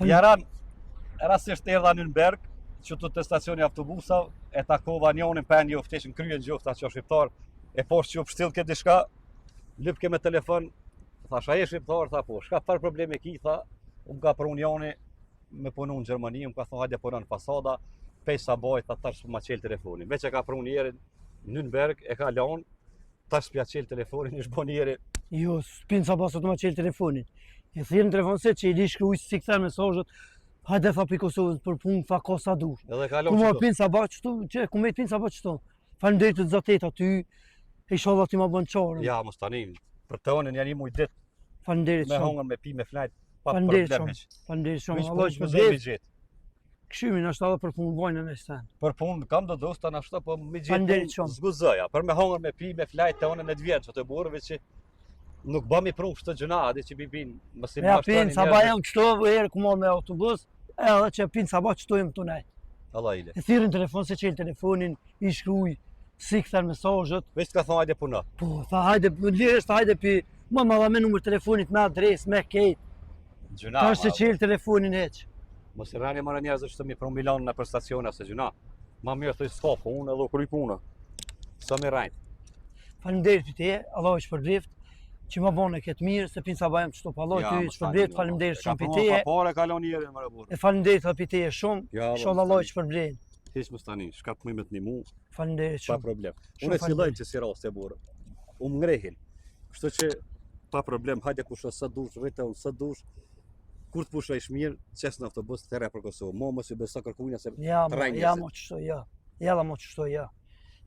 Jaran, rastisht erdha në Nürnberg, që të stacioni autobusave, e takova njonin për një ufteshin kryen gjofta që shqiptar, e poshtë që u pështil këtë diçka, lyp ke me telefon, thash, a je shqiptar, tha po, shka par probleme ki, tha, unë ka prun joni me punu në Gjermani, unë ka thonë hajde punon fasada, pej sa boj, tha tash ma qel telefonin. Veç e ka prun njerin në Nürnberg, e ka lanë, tash s'pja qel telefonin, ish bo njeri. Jo, s'pin sa pasot ma qel telefonin. E thirë në telefon se që i di shkruj si këthen mesazhet, hajde tha për Kosovës për punë, tha ka sa dur. Edhe ka lanë Kuma pin sa ba qëtu, që ku me pin sa ba qëtu. Faleminderit të zatet aty, inshallah ti ma bën qarën. Ja, mos tani, për të onin janë i muj dit, Faleminderit me shumë. hongër, me pi, me flajt, pa Faleminderit problem shumë. heq. Faleminderit shumë. Miq, Allah punë që më zemi zgjidh. gjet. Këshimin është edhe për punë vojnë në sen. Për punë kam do dosta na shto, po me gjet Faleminderit punë shumë. zguzoja. Për me hongër, me pi, me flajt të onën e të vjetë, që të burëve që nuk bëmi prunë shtë gjëna, adi që bibin, mësim Ja pin sa ba jam kështu, herë ku marr me autobus, edhe që pin sa ba qëtu jem tunaj. Allah ile. E thirën telefon se qel telefonin, i shkruj, si këthen mesazhet. Veç ka thonë hajde puna. Po, tha hajde, lirisht hajde pi, ma dha me numër telefonit, me adres, me kejt. Gjëna. Ta është se qel telefonin heq. Mos i rani marrë njerëz që mi pron Milan në për stacione ose gjëna. Ma mirë thoj s'ka, po unë edhe u kryj puna. Sa mi rajnë. Faleminderit për te, Allah është përblift, që ma bone këtë mirë, se pin sa bajem qëtu pa Allah, ty është përblift, faleminderit shumë për te. Ka pare kalon njerën më rëburë. E faleminderit për te shumë, Ja, inshallah Allah është përblift. Hiç mos tani, shka të mëjmet një mu, Faleminderit pa shumë. problem. Shumë Unë e cilojnë faleminderit. që si rast e burë. Unë ngrehin. Kështu që pa problem, hajde kusha sa dush, rrite unë sa dush. Kur të pusha ish mirë, qes në autobus të re për Kosovë. Mo mos i besa kërkujna se Ja, të rajnë ja njerëzit. mo qështu, ja. Ja la mo qështu, ja.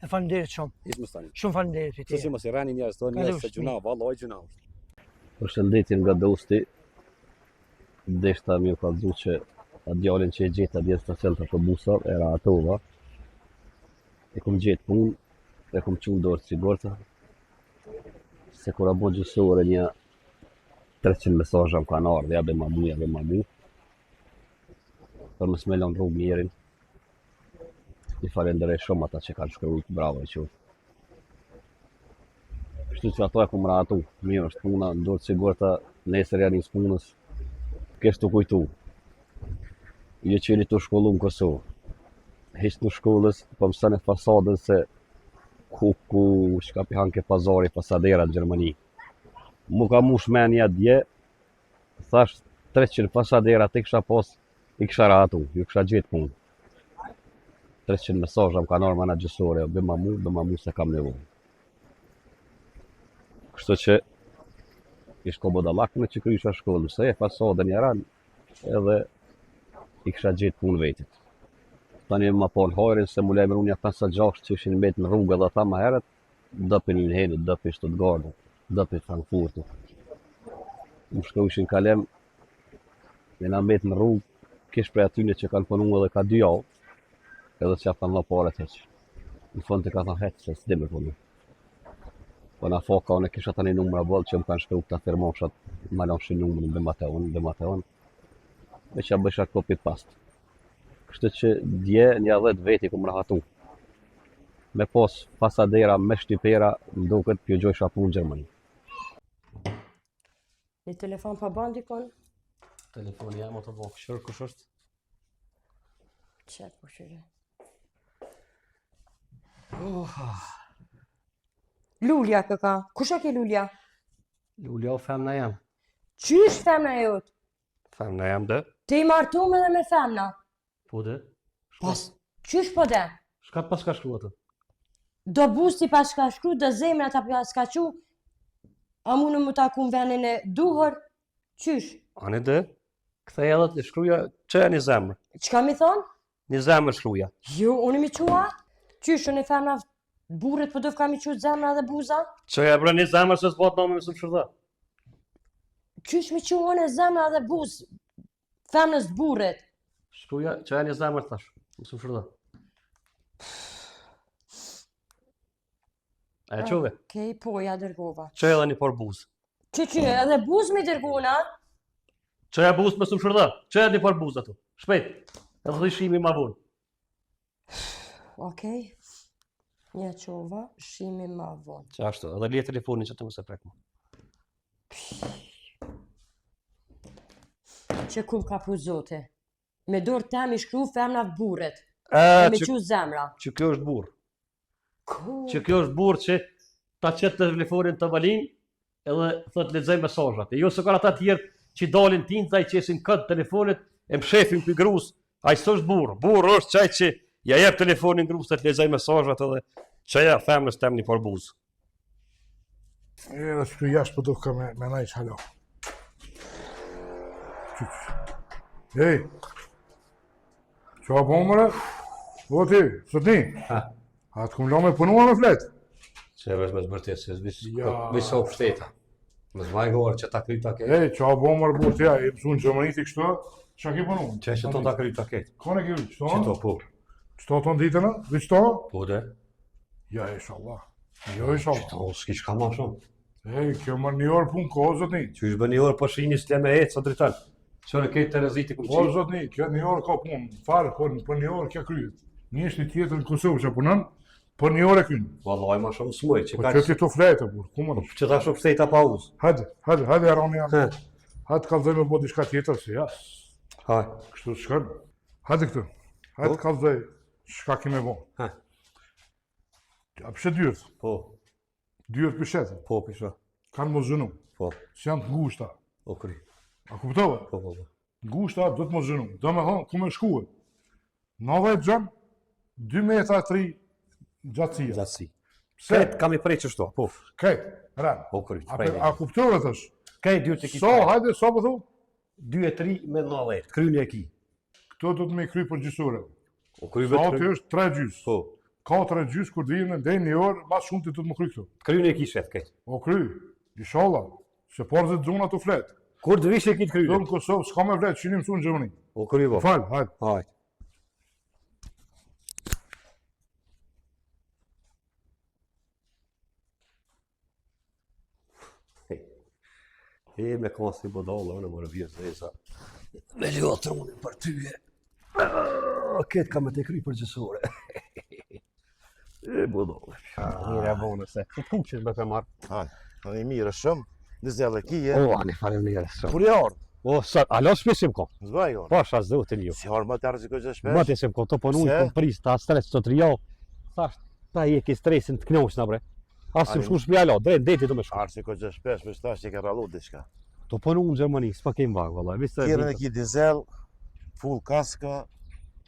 E faleminderit shumë. Hiç mos tani. Shumë faleminderit për Kështu te. që mos i rani njerëz tonë, njerëz se gjuna, vallaj gjuna. Përshëndetje nga Dosti. Deshta mi u kallëzu që atë djalin që e gjeta djetë stacion të autobusar, era atova. E kom gjetë punë, e kom qunë dorë sigurta. Se kur a bo gjësore një 300 mesazha më kanë ardhur, ja be ma mu. Për mos me lënë rrugë njerin. I falenderoj shumë ata që kanë shkruajt, bravo e qoftë. Kështu që ato e kom ratu, mirë është puna, dorë sigurta, nesër janë njës punës, kesh të kujtu. Je qeni të shkollu në Kosovë. Heq në shkollës, po mësën e fasadën se ku shka pi hanke pazari, fasadera në Gjermani. Mu ka mu shmenja dje, thash 300 fasadera të kisha pas, i kisha ratu, ju kisha gjetë punë. 300 mesazha më kanë orë gjësore, be ma mu se kam nevojë. Kështu që ish ko bodallak me që krysha shkollë, se e fasadën jaran edhe i kisha gjetë punë vetit. Tani ma po në hajrin se mu lejmë runja 5-6 që ishin mbet në rrugë edhe ta ma heret, dëpin i Henit, dëpin Stuttgartit, dëpin Frankfurtit. Më shkojshin kalem, e na mbet në rrugë, kish prej atyne që kanë punu edhe ka 2 javë, edhe që kanë la paret heq. Në fund të ka thënë heq, se s'di me punu. Po na foka unë kisha tani numra boll që më kanë shkruar këta firmoshat, ma lanshin numrin be Mateon. Me që bësha copy paste. Kështu që dje një 10 veti kom rahatu. Me pos fasadera, me shtypera, më duket kjo gjojsha punë në Gjermani. Një telefon pa ban dikon? Telefoni jam të bo këshër, kush është? Qep po shire. Lulja këka, kush e ke Lulja? Lulja o femna jam. Qysh femna jot? Femna jam dhe? Te i martum edhe me femna. Po dhe? Pas, qysh po de? Shka pas ka shkru atë? Do busti pas ka shkru, do zemra ta pas ka qu, a mu në më taku në venin e duhur, qysh? Ane dhe? Këthej edhe të shkruja që e një zemrë. Qka mi thonë? Një zemrë shkruja. Jo, unë mi qua? Qysh, unë i femna buret, po do fka mi qu zemra dhe buza? Që e bre një zemrë se s'bot në me më shërda. Qysh mi qu unë e zemra dhe buz, femnës buret? Shkruja që e një zemrë thash, më shërda. A e qove? Okej, po, ja dërgova. Që edhe një por buzë. Që, edhe buz mi dërguna? Që e buzë më së më shërda, që e një por buzë ato. Shpejt, edhe dhe shimi ma vonë. Okej. Një qova, shimi ma vonë. Që ashtu, edhe lije telefonin që të më se prekmo. që kum ka pru zoti. Me dorë tem i shkru femna burret. E, Me qu zemra. që kjo është burr. Ku? Që kjo është burr që ta qet telefonin të valin edhe thot lexoj mesazhat. E jo se kanë ata tjerë që dalin tinta i qesin kod telefonit e mshefin pi grus. Ai s'është burr. Burr është çaj që ja jep telefonin grus të lexoj mesazhat edhe çaja femrës tem një përbuz. Edhe shtu jashtë për duke me najq halo. Ej, qa po mëre? O ti, sot një? A të kum la me punua me flet? Se vesh me zbërtit, se Ja. viso pështeta. Me zmajgore që ta kry ta ketë. Ej, qa po mëre bu tja, e pësu në Gjermani ti kështu, qa ki punu? Që që to ta kry ta ketë. Kone ki Që to qëto? po. Qëto të ditën, vë qëto? Po dhe. Ja, inshallah. Jo, inshallah. To s'ki shka ma shumë. Ej, kjo më një orë pun ko, zotni. Që ishë bë një orë po shini s'le me ecë, o dritan. Që në kejtë të reziti ku Po, qitë. zotni, kjo një orë ka pun. Farë, për një orë kjo kryet. Njështë tjetër në Kosovë që punën, për një orë e kynë. Vallaj ma shumë s'muj, që Po ka që ti të fletë, burë, ku më nështë? që ta shumë pështeta pa uzë. Hajde, Aroni jam. He. Hajde kalzoj me bo diçka tjetër, se jas. Haj. Kështu shkën. Hajde këtu. Hajde Po. kalzoj shka ki me bo. He. A pëshe dyrët? Po, Dyrët pëshetë. po, pisha. Kanë më zënu. Po, Si janë të ngushta. o kry. A kuptove? Po, po, po. Ngushta do të më zënu. Do me thonë, ku me shkuë. 90 gjën, 2 metra 3 gjatësia. Gjatësi. Pse? Këtë kam i prej që shto, po. Kajt, ran. O kry, A, të prej. a kuptove të është? Këtë dy të ki So, hajde, so për thu? 2 e 3 me 90, kryni e ki. Këto do të me kry për gjysore. O kry Sa vetë të është 3 gjys. Po, 4 gjys kur të vinë në një orë, mas shumë të më kry këto. kryni e ki shet këtë. O kry, inshallah, se porzit zona të flet. Kur të vishe kitë Do kryni? në Kosovë, s'ka me flet, që një mësu në Gjermani. O kry po. Falë, hajde. Hajt. E me ka si bodalla, unë më rëvjes dhe sa. Me ljo tronin për tyje. Këtë ka me të kry për gjësore. E bodalla. Mire bonë se. Të kuqës me për marë. Në një mirë shumë, në zellë kije, O, anë falem një rësë. kur i ardhë, O, sa, alo shpesim ko. zbaj orë. Pasha zotin ju. Si orë më të arzikoj që Më shpesh, të sem ko të ponu i Se? kom pris, ta stres të të rjo. Thash, ta je ki stresin të knosh në bre. Asë Ani- më shku shpjalo, drejt deti të me shku. arzikoj që shpesh, me shtash që ke rallu diçka. Të ponu në Gjermani, s'pa kem vagë, valla. Kjerën e ki dizel, full kaska,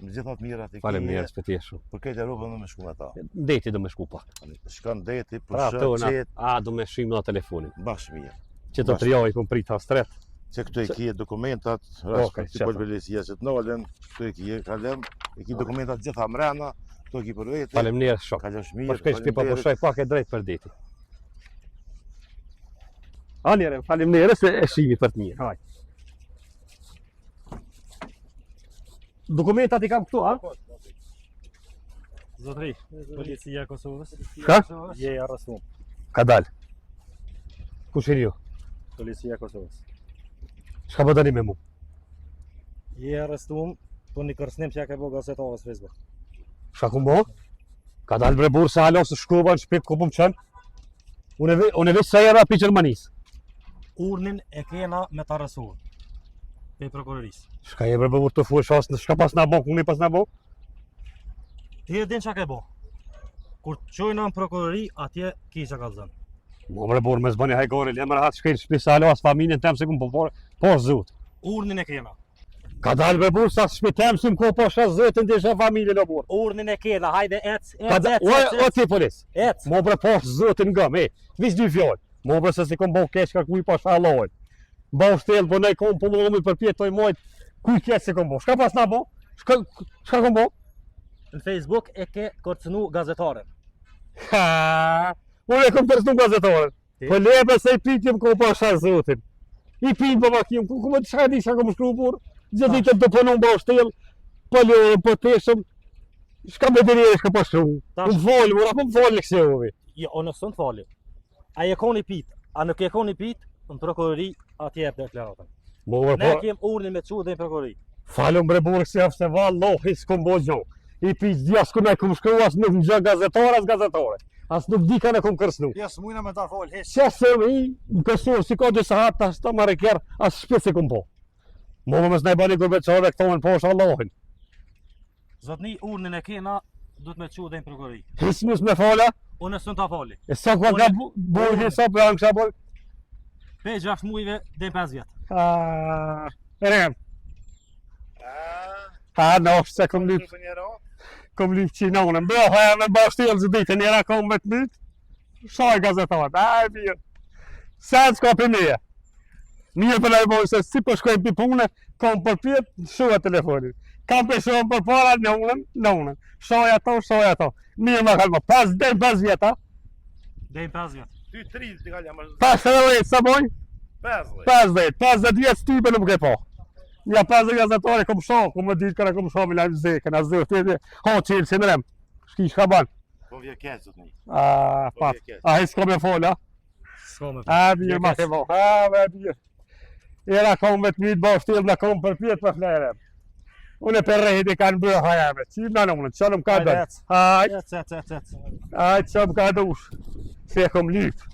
në gjithat mirat e Falem kije, njerës për tjeshu. për këtë e rrugën në me shku me ta. Deti do me shku pa. Shkan deti, Pra për tona, shë, a do me shim në telefonin. bashkë mirë. Që të të rjo i kom prit ha stret. Që këtu e kije dokumentat, Okej, rast për të qefa. polvelesia që të nolën, këtu e kije kalem, e ki dokumentat gjitha mrena, këtu e ki për vete, Falem njerës shok. kalosh Po mirë, shkej shpi pa faleminderit. përshaj pak e drejt për deti. A njerën, falem njerës e shimi për të mirë. Haj. Dokumentat i kam këtu, a? Zotri, policia e Kosovës. Ka? Je arrestuar. Ka dal. Kush e një? Policia e Kosovës. Shka po tani me mu? Je arrestuar për një kërcënim që ja ke bë gazetarës Facebook. Shka ku mo? Ka dal bre burë se halo së shkruva në shpik ku po më qënë. Unë e veç sa jera pi Gjermanisë. Urnin e kena me të arrestuar. Pe prokurorisë. Shka je bre burë të fuesh asë në shka pas na bo, ku një pas na bo? Ti e din çka ke bë. Kur të çojna në prokurori, atje ki çka kallzon. Mo bre burë me zbani hajgore, le më rahat shkejnë shpi se halo asë familjen tem se ku më po zut. Urnin e kena. Ka dal bre burë sa shpi tem si më ko po shas zëtën të ishe familjen o burë. Urnin e kena, hajde ec, Ka dal, o ti polis. ec. Mo bre po zëtën nga me, vis dy fjallë. Mo bre se si kom bo kesh ka kuj po shalojnë. Bo shtel, po nej kom po më lëmi për pjetoj mojt, kuj kesh se kom bo. Shka pas na bo? Shka kom bo? Në Facebook e ke kërcënu gazetaren. Ha, unë e kom tërstu gazetorën. Ti? Po lepe se i pitjem ko pa shar zotin. I pinë po makim, ku me të shka di shka kom shkru por. Gjithë ditën të punon ba shtel, po lorën, po teshëm. Shka me të njëre shka pa shkru. Tash- Më falë, mora po më falë në kësjovi. Jo, unë s'u të fali. A je koni pit, a nuk e koni pit, në prokurori atje jep deklaratën. Mo bre Ne po, kem urnin me çu dhe në prokurori. falëm bre burë se jafë se valë, lohi s'kom bo gjo. I pitë dhja s'ku me kom shkru, as nuk në gjë gazetore, as gazetore. As nuk di ka në kom kërsnu. Ja, s'mujna me ta fol, heq. Qa se me i, në Kosovë, si ka disa hatë, as ta marrë kjerë, as shpet se kom po. Mo më mësë ne bani gurbeqare këtohen poshë Allahin. Zotni, urnën e kena, du të me qu dhe në prokurori. Hismus me fala, Unë së në ta fali. e sa ka ka bujë, sa për janë kësha bujë. Pe 6 mujve dhe 5 vjetë. Rem. No, se kom lyp qinonën. Bë, haja me bashtilë zë ditë, njëra kom me të mytë. Shaj gazetat, mirë. Sa të s'ka për mije. Mirë për nëjë bojë se si për shkojnë për punë, kom për pjetë, shua telefonit. Kam për shumë për para, nonën. Shaj ato. Mirë më kalma, 5 vjeta. Dhe 5 vjetë. Ty 30 t'i kalja më 50 sa bojnë? 50. 50 vjetë s'type nuk e po. Nja 50 gazetare kom shoh, kom më ditë këra kom shoh me lajmë zekën, a zërë të edhe, qilë si në rem, shki shka banë. Po vje keq zotni. Pat, a s'ko me folë, S'ka me mirë ma ke bo, mirë. Era kom me të mitë bashtilë, në kom për pjetë për flere. Unë e për rejt i kanë bërë hajame, qimë në nëmë, që në më ka dërë. Hajt, që më ka dush, se e kom lypë.